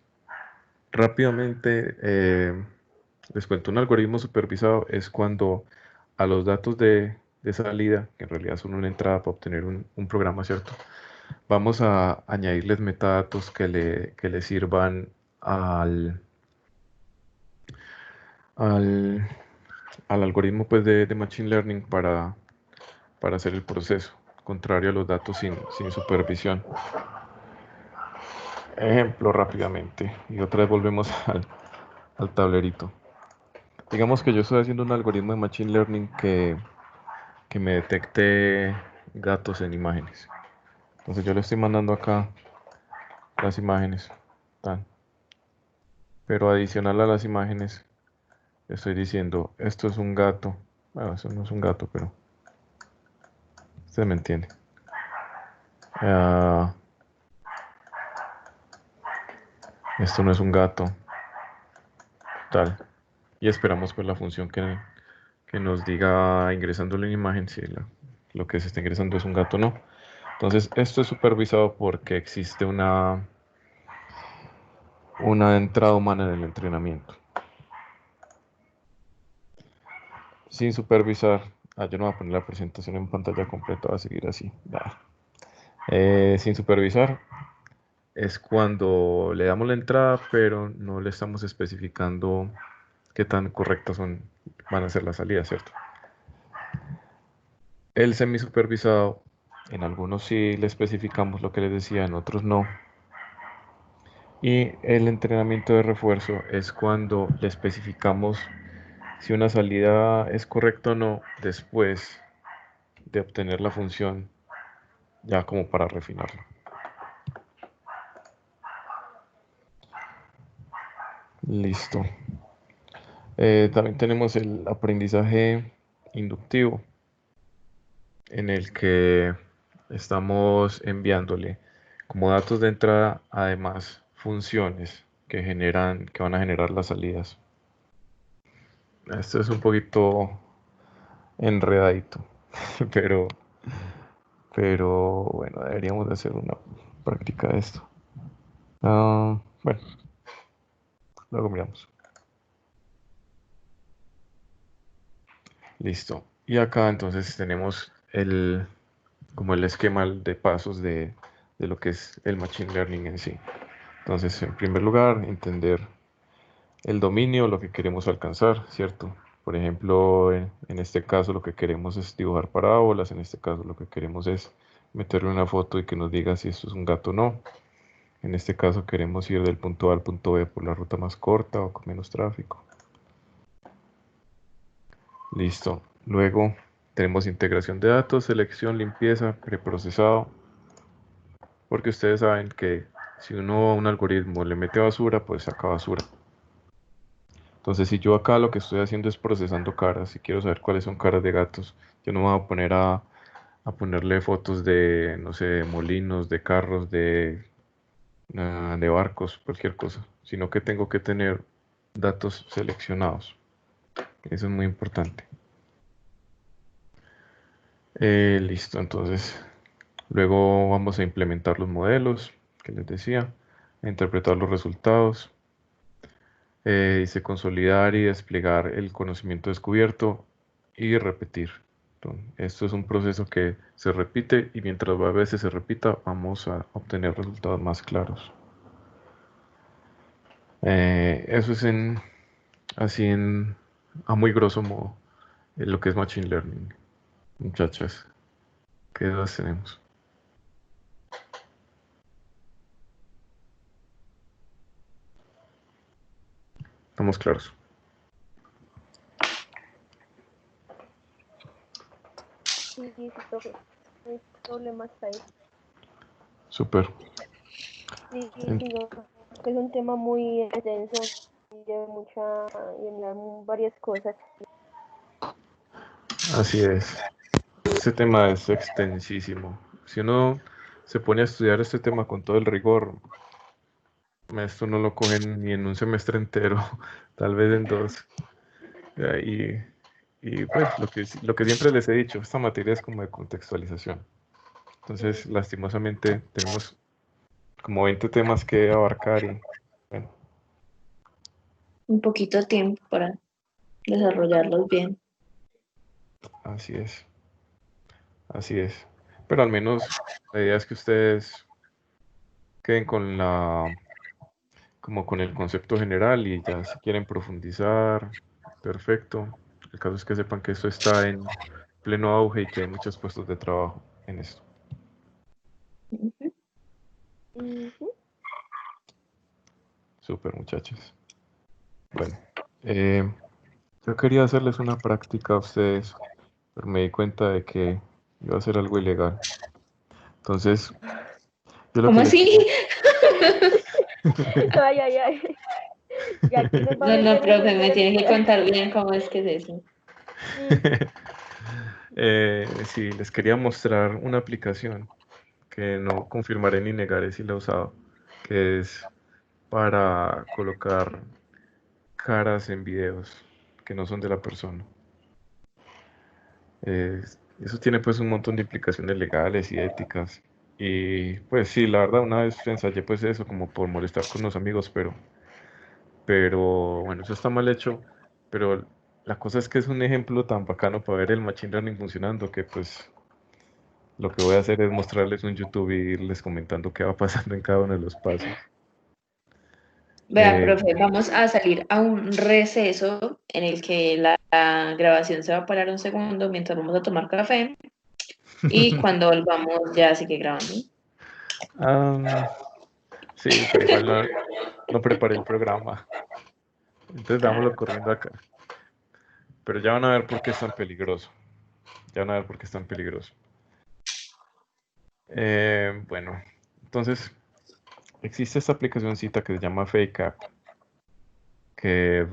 rápidamente les cuento. Un algoritmo supervisado es cuando a los datos de salida, que en realidad son una entrada para obtener un programa, ¿cierto? Vamos a añadirles metadatos que le sirvan al, al algoritmo, pues, de Machine Learning para hacer el proceso, contrario a los datos sin supervisión. Ejemplo rápidamente, y otra vez volvemos al tablerito. Digamos que yo estoy haciendo un algoritmo de Machine Learning que me detecte gatos en imágenes. Entonces yo le estoy mandando acá las imágenes, tan. Pero adicional a las imágenes, estoy diciendo, esto es un gato. Bueno, eso no es un gato, pero usted me entiende. Ah, esto no es un gato, tal. Y esperamos pues la función que nos diga ingresando la imagen si lo que se está ingresando es un gato o no. Entonces esto es supervisado porque existe una entrada humana en el entrenamiento. Sin supervisar, yo no voy a poner la presentación en pantalla completa, va a seguir así. Sin supervisar es cuando le damos la entrada, pero no le estamos especificando qué tan correctas van a ser las salidas, ¿cierto? El semisupervisado, en algunos sí le especificamos lo que les decía, en otros no. Y el entrenamiento de refuerzo es cuando le especificamos si una salida es correcta o no después de obtener la función, ya como para refinarlo. Listo. También tenemos el aprendizaje inductivo, en el que estamos enviándole como datos de entrada, además, funciones que van a generar las salidas. Esto es un poquito enredadito, pero, pero bueno, deberíamos de hacer una práctica de esto. Bueno, luego miramos. Listo. Y acá entonces tenemos como el esquema de pasos de lo que es el Machine Learning en sí. Entonces, en primer lugar, entender el dominio, lo que queremos alcanzar, ¿cierto? Por ejemplo, en este caso lo que queremos es dibujar parábolas, en este caso lo que queremos es meterle una foto y que nos diga si esto es un gato o no. En este caso queremos ir del punto A al punto B por la ruta más corta o con menos tráfico. Listo. Luego tenemos integración de datos, selección, limpieza, preprocesado. Porque ustedes saben que si uno a un algoritmo le mete basura, pues saca basura. Entonces, si yo acá lo que estoy haciendo es procesando caras y quiero saber cuáles son caras de gatos, yo no me voy a poner a ponerle fotos de, no sé, de molinos, de carros, de barcos, cualquier cosa. sino que tengo que tener datos seleccionados. Eso es muy importante. Listo, entonces luego vamos a implementar los modelos que les decía, a interpretar los resultados, dice consolidar y desplegar el conocimiento descubierto y repetir. Entonces, esto es un proceso que se repite y mientras más veces se repita, vamos a obtener resultados más claros. Eso es a muy grosso modo, lo que es Machine Learning. Muchachas, ¿qué dudas tenemos? ¿Estamos claros? Sí, sí, profe. No hay problemas ahí. Súper. Sí, En- sí, no, es un tema muy extenso y de varias cosas. Así es. Este tema es extensísimo. Si uno se pone a estudiar este tema con todo el rigor, esto no lo cogen ni en un semestre entero, tal vez en dos. Y pues lo que siempre les he dicho, esta materia es como de contextualización. Sí, Entonces, lastimosamente, tenemos como 20 temas que abarcar y bueno, Un poquito de tiempo para desarrollarlos bien. así es, así es. Pero al menos la idea es que ustedes queden como con el concepto general y ya si quieren profundizar, perfecto. El caso es que sepan que esto está en pleno auge y que hay muchos puestos de trabajo en esto. Ujú. ujú. Súper, muchachos. Bueno, eh, yo quería hacerles una práctica a ustedes, pero me di cuenta de que iba a ser algo ilegal. Entonces, yo lo ¿Cómo que les así? quería... Ay, ay, ay. Ya que nos va a No, no, meter en profe, me problemas. tiene que contar bien cómo es que es eso. Sí, Sí, les quería mostrar una aplicación que no confirmaré ni negaré si la he usado, que es para colocar caras en videos que no son de la persona. Eso tiene pues un montón de implicaciones legales y éticas. Y pues sí, la verdad una vez ensayé pues eso como por molestar con los amigos, pero bueno, eso está mal hecho. Pero la cosa es que es un ejemplo tan bacano para ver el machine learning funcionando que pues lo que voy a hacer es mostrarles un YouTube y irles comentando qué va pasando en cada uno de los pasos. Vea, Eh, profe, vamos a salir a un receso en el que la grabación se va a parar un segundo mientras vamos a tomar café y cuando volvamos ya sigue grabando. ah, sí, pero igual no preparé el programa. Entonces dámoslo corriendo acá. Pero ya van a ver por qué es tan peligroso. Ya van a ver por qué es tan peligroso. Bueno, entonces existe esta aplicacioncita que se llama Fake App, que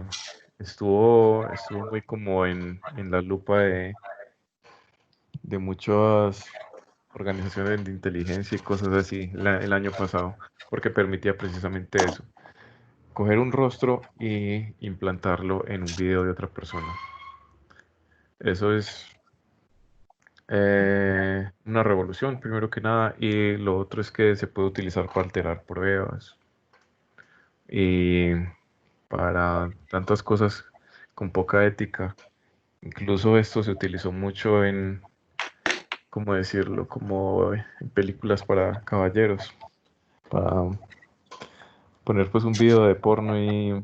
estuvo muy como en la lupa de muchas organizaciones de inteligencia y cosas así el año pasado, porque permitía precisamente eso, coger un rostro y implantarlo en un video de otra persona. Eso es una revolución, primero que nada, y lo otro es que se puede utilizar para alterar pruebas y para tantas cosas con poca ética. Incluso esto se utilizó mucho en, ¿cómo decirlo? Como en películas para caballeros, para poner pues un video de porno y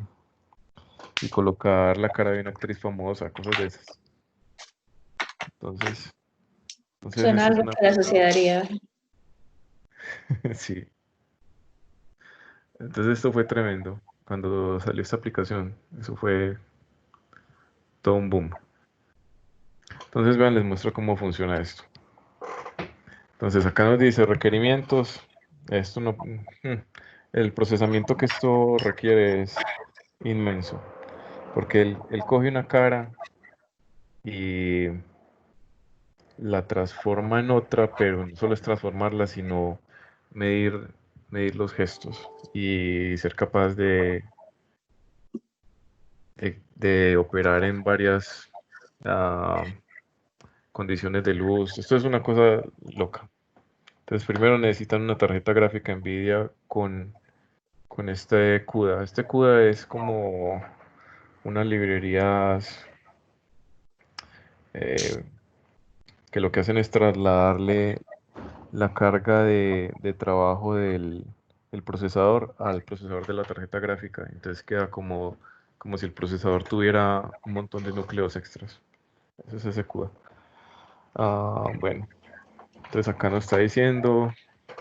colocar la cara de una actriz famosa, cosas de esas. Entonces, entonces Suena esta es algo una... que la sociedad haría. Sí. Entonces esto fue tremendo. Cuando salió esta aplicación, eso fue todo un boom. Entonces vean, les muestro cómo funciona esto. Entonces acá nos dice requerimientos. Esto no... El procesamiento que esto requiere es inmenso. Porque él coge una cara y la transforma en otra, pero no solo es transformarla, sino medir medir los gestos y ser capaz de operar en varias ah, condiciones de luz. Esto es una cosa loca. Entonces, primero necesitan una tarjeta gráfica NVIDIA con este CUDA. Este CUDA es como unas librerías eh, que lo que hacen es trasladarle la carga de trabajo del procesador al procesador de la tarjeta gráfica. Entonces queda como si el procesador tuviera un montón de núcleos extras. Eso es ese CUDA. Bueno, entonces acá nos está diciendo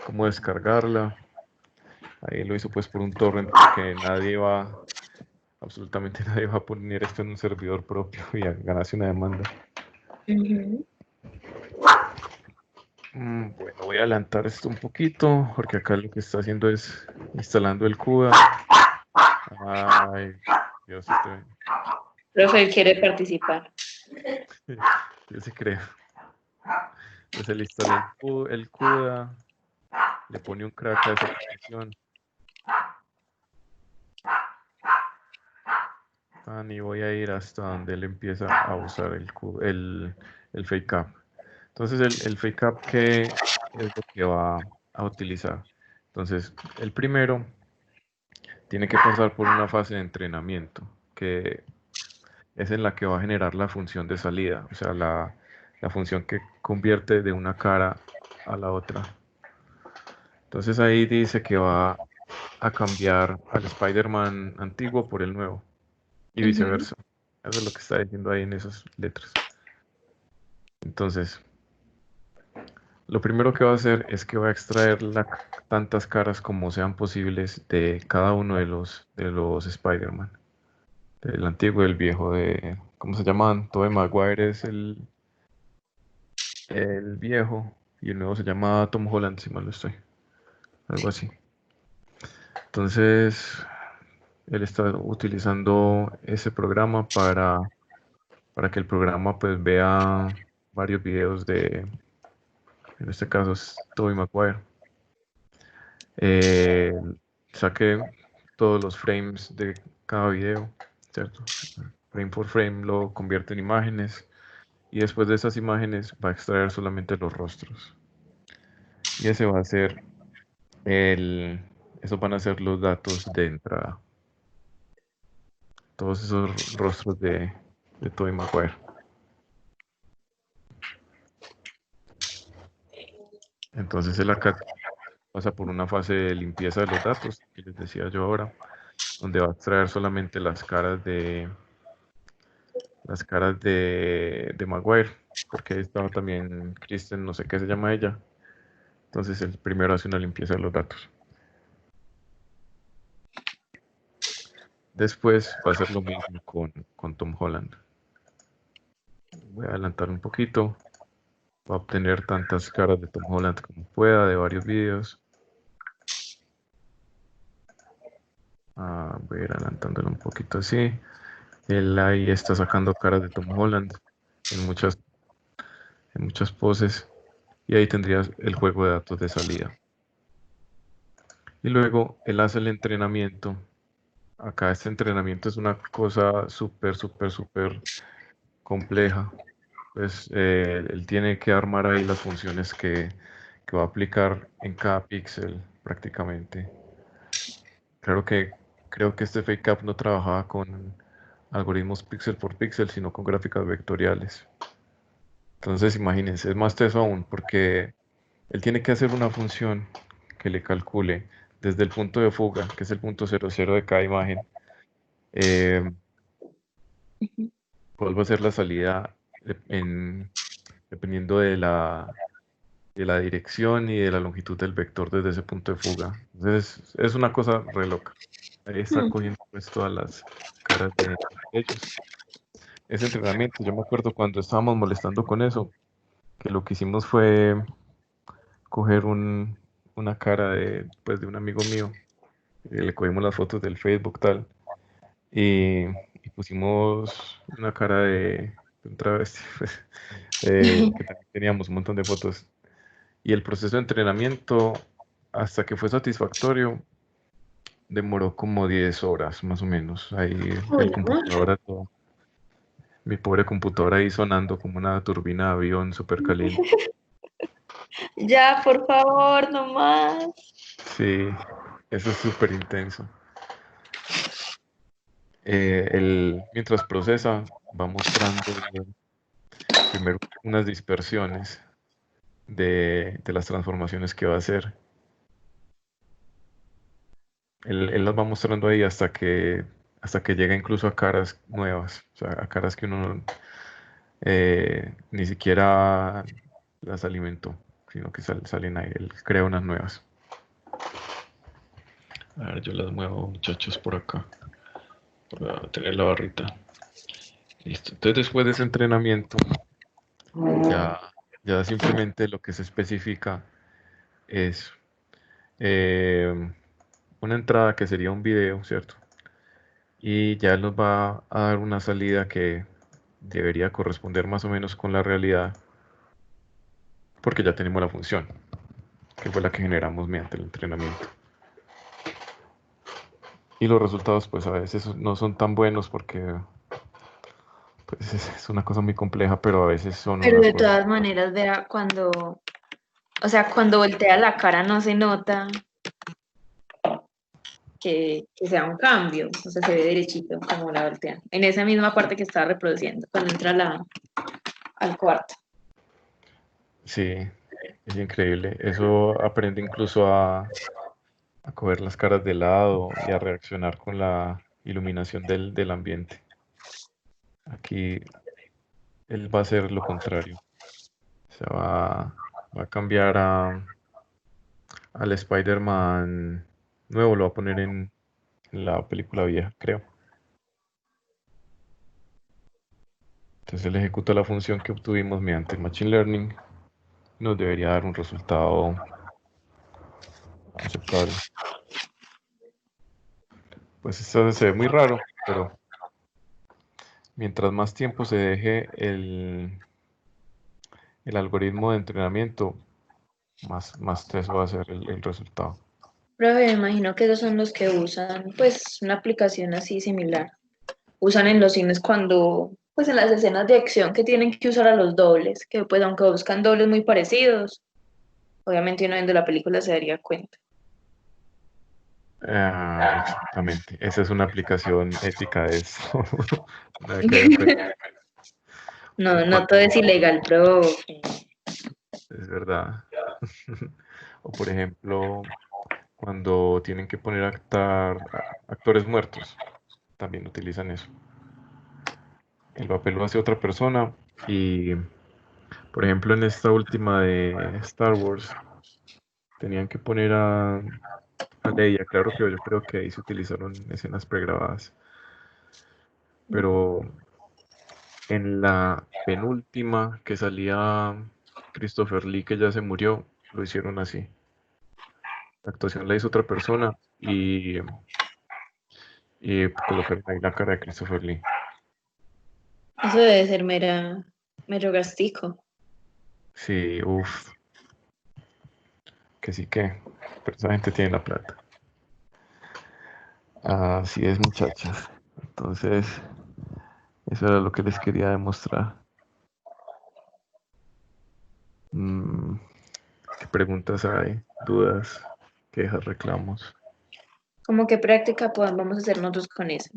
cómo descargarla. Ahí lo hizo pues por un torrent porque absolutamente nadie va a poner esto en un servidor propio y a ganarse una demanda. Ujú. Bueno, voy a adelantar esto un poquito porque acá lo que está haciendo es instalando el CUDA. Ay, Dios, Profe, quiere participar. yo sí creo. Entonces le instala el CUDA, le pone un crack a esa aplicación. Y voy a ir hasta donde él empieza a usar el fake app. Entonces el fake app, ¿qué es lo que va a utilizar? Entonces, el primero tiene que pasar por una fase de entrenamiento, que es en la que va a generar la función de salida, o sea, la función que convierte de una cara a la otra. Entonces ahí dice que va a cambiar al Spider-Man antiguo por el nuevo y Ujú. viceversa. Eso es lo que está diciendo ahí en esas letras. Entonces, lo primero que va a hacer es que va a extraer tantas caras como sean posibles de cada uno de los Spider-Man. Del antiguo y el viejo, ¿cómo se llaman? Tobey Maguire es el viejo y el nuevo se llama Tom Holland, si mal no estoy. Algo así. Entonces, él está utilizando ese programa para que el programa pues vea varios videos en este caso es Tobey Maguire. Eh, Saque todos los frames de cada video, ¿cierto? Frame por frame lo convierte en imágenes y después de esas imágenes va a extraer solamente los rostros. Y ese va a ser el, esos van a ser los datos de entrada. Todos esos rostros de Tobey Maguire. Entonces él acá pasa por una fase de limpieza de los datos, que les decía yo ahora, donde va a extraer solamente las caras de Maguire, porque ahí estaba también Kristen, no sé qué se llama ella. Entonces él primero hace una limpieza de los datos. Después va a hacer lo mismo con Tom Holland. Voy a adelantar un poquito. Va a obtener tantas caras de Tom Holland como pueda de varios videos. Voy a ir adelantándolo un poquito así. Él ahí está sacando caras de Tom Holland en muchas poses. Y ahí tendrías el juego de datos de salida. Y luego él hace el entrenamiento. Acá este entrenamiento es una cosa súper, súper, súper compleja. Pues él tiene que armar ahí las funciones que va a aplicar en cada píxel prácticamente. Claro que creo que este fake app no trabajaba con algoritmos píxel por píxel, sino con gráficas vectoriales. Entonces imagínense, es más teso aún porque él tiene que hacer una función que le calcule desde el punto de fuga, que es el punto 00 de cada imagen, eh, cuál va a ser la salida dependiendo de la dirección y de la longitud del vector desde ese punto de fuga. Entonces es una cosa re loca. Ahí está Hmm. cogiendo pues todas las caras de ellos. Ese entrenamiento, yo me acuerdo cuando estábamos molestando con eso, que lo que hicimos fue coger una cara pues, de un amigo mío, le cogimos las fotos del Facebook tal, y pusimos una cara de un travesti, pues, que también teníamos un montón de fotos. Y el proceso de entrenamiento hasta que fue satisfactorio, demoró como 10 horas más o menos. Ahí el Uy, mucho. computador, mi pobre computadora ahí sonando como una turbina de avión súper caliente. Ya, por favor, no más. Sí, eso es súper intenso. Mientras procesa, va mostrando primero unas dispersiones de las transformaciones que va a hacer. Él las va mostrando ahí hasta que llega incluso a caras nuevas, o sea, a caras que uno ni siquiera las alimentó, sino que salen ahí, él crea unas nuevas. A ver, yo las muevo, muchachos, por acá, para tener la barrita. Listo. Entonces, después de ese entrenamiento, ya, ya simplemente lo que se especifica es eh, una entrada que sería un video, ¿cierto? Y ya él nos va a dar una salida que debería corresponder más o menos con la realidad, porque ya tenemos la función, que fue la que generamos mediante el entrenamiento. Y los resultados, pues a veces no son tan buenos porque pues, es una cosa muy compleja, pero a veces son Pero unas de cosas. todas maneras, vea, o sea, cuando voltea la cara no se nota que sea un cambio, o sea, se ve derechito como la voltean. En esa misma parte que estaba reproduciendo, cuando entra al cuarto. Sí, es increíble. Eso aprende incluso a coger las caras de lado y a reaccionar con la iluminación del ambiente. Aquí él va a hacer lo contrario. Va a cambiar al Spider-Man nuevo, lo va a poner en la película vieja, creo. Entonces él ejecuta la función que obtuvimos mediante Machine Learning y nos debería dar un resultado aceptable. Pues esto se ve muy raro, pero mientras más tiempo se deje el algoritmo de entrenamiento, más teso va a ser el resultado. Profe, me imagino que esos son los que usan, pues, una aplicación así similar. Usan en los cines cuando, pues, en las escenas de acción que tienen que usar a los dobles, que pues aunque buscan dobles muy parecidos, obviamente uno viendo la película se daría cuenta. Exactamente. Esa es una aplicación ética de eso. Nada que ver con- No, O no todo cuando, es ilegal, profe. es verdad. O por ejemplo, cuando tienen que poner actores muertos, también utilizan eso. El papel lo hace otra persona y, por ejemplo, en esta última de Star Wars, tenían que poner a Leia. Claro que yo creo que ahí se utilizaron escenas pregrabadas, pero en la penúltima que salía Christopher Lee, que ya se murió, lo hicieron así. La actuación la hizo otra persona y colocaron ahí la cara de Christopher Lee. Eso debe ser mero gastico. Sí, uff, que sí que, pero esa gente tiene la plata. Así es, muchachos. Entonces, eso era lo que les quería demostrar. Mm, ¿Qué preguntas hay? ¿Dudas? ¿Quejas? ¿Reclamos? ¿Cómo qué práctica vamos a hacer nosotros con eso?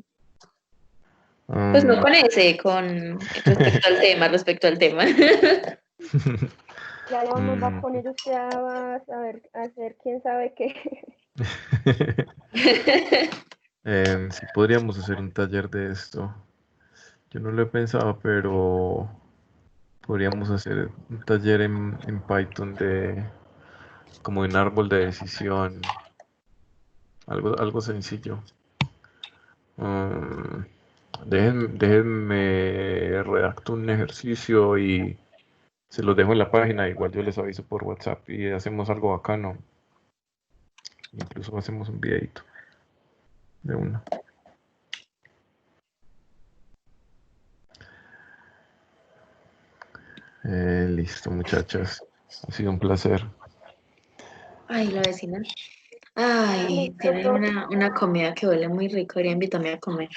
Pues no Mm, con ese, con respecto al tema. Ya nos va a mm, poner usted a ver, a hacer quién sabe qué. sí podríamos hacer un taller de esto. Yo no lo he pensado, pero podríamos hacer un taller en Python como un árbol de decisión, algo sencillo. Mm, déjenme redacto un ejercicio y se los dejo en la página. Igual yo les aviso por WhatsApp y hacemos algo bacano. Incluso hacemos un videito de una. Listo, muchachas. Ha sido un placer. Ay, la vecina. Ay, tiene una comida que huele muy rico. Debería invitarme a comer.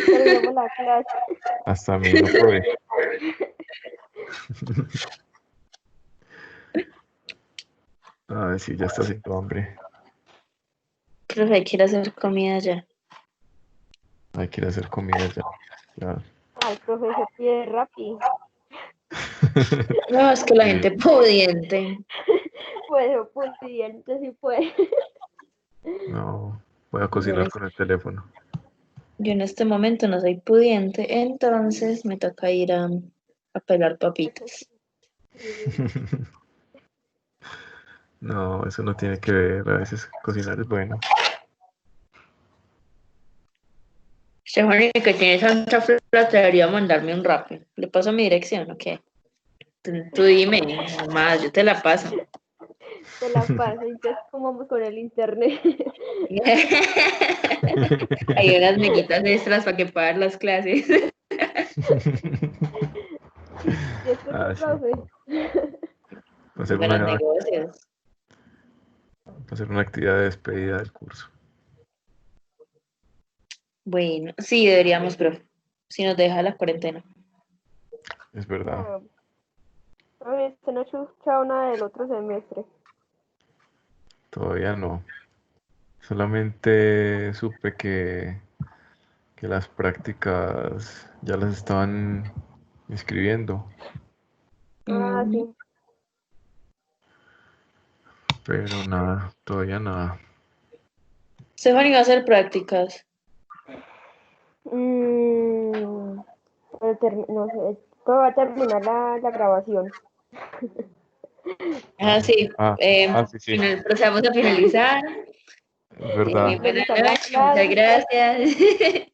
Terminamos la clase. Hasta a mí no puede. Ay, sí, ya está haciendo hambre. Creo que hay que ir a hacer comida ya. Hay que ir a hacer comida ya. Ya. Al profesor pide Rappi. No, es que la Sí. gente pudiente. Pues pudiente sí puede. No, voy a cocinar con el teléfono. Yo en este momento no soy pudiente, entonces me toca ir a pelar papitas. No, eso no tiene que ver. A veces cocinar es bueno. Stephanie, que tiene tanta plata, debería mandarme un rap. ¿Le paso mi dirección o qué? Tú dime, nomás, yo te la paso. Te la paso y entonces como vamos con el internet. Hay unas meguitas extras para que paguen las clases. Y es que Ah, sí. profe. Va a ser Buenos una, va negocios. a ser una actividad de despedida del curso. Bueno, sí, deberíamos, profe. Si nos deja la cuarentena. Es verdad. A ver, usted no ha escuchado nada del otro semestre. Todavía no. Solamente supe que las prácticas ya las estaban inscribiendo, Ah, sí. pero nada, todavía nada. Stephanie va a hacer prácticas. No sé, todo va a terminar la grabación. Ah, sí. Sí, sí, Procedamos a finalizar. es verdad. Buenas Finalizar la noches, muchas clase. gracias.